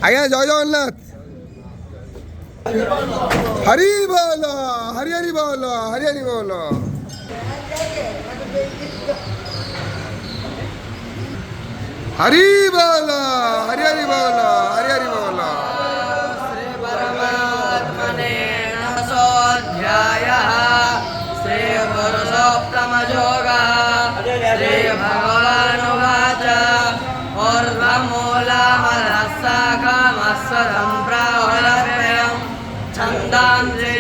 আজ্ঞা জয় জগন্নাথ। হরি বল, হরি হরি বল, হরি হরি বল। হরি বল, হরি হরি বল, হরি হরি বল। শ্রী পরমাত্মনে নমঃ শ্রী পুরুষোত্তম যোগঃ শ্রী ভগবানুবাচ ऊर्ध्वमूलमधःशाखमस्वरं प्राहुरव्ययं छन्दांसि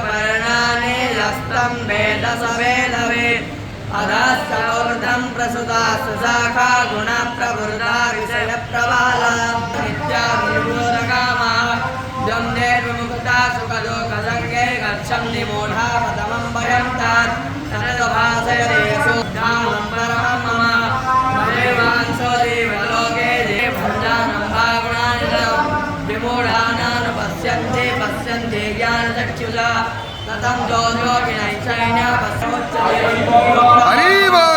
पर्णानि यस्तं वेद स वेदवेत् अधश्च ऊर्ध्वं प्रसुतास्तु शाखा गुणप्रवृद्धा विषयप्रबाला नित्याभिभूतकामाः द्वन्द्वैर्विमुक्ता सुखदुःखसङ्गे गच्छन्ति मूढा पदमं भयन्तात् तदभासयते शुद्धामं परमं मम ममेवांसो देवलोके देवभञ्जानं भावनानिधनं विमूढानान् पश्यन्ति ज्ञानचक्षुषा कथं जोजोगिनैश्चैन्य पश्योच्यते। हरि बोल।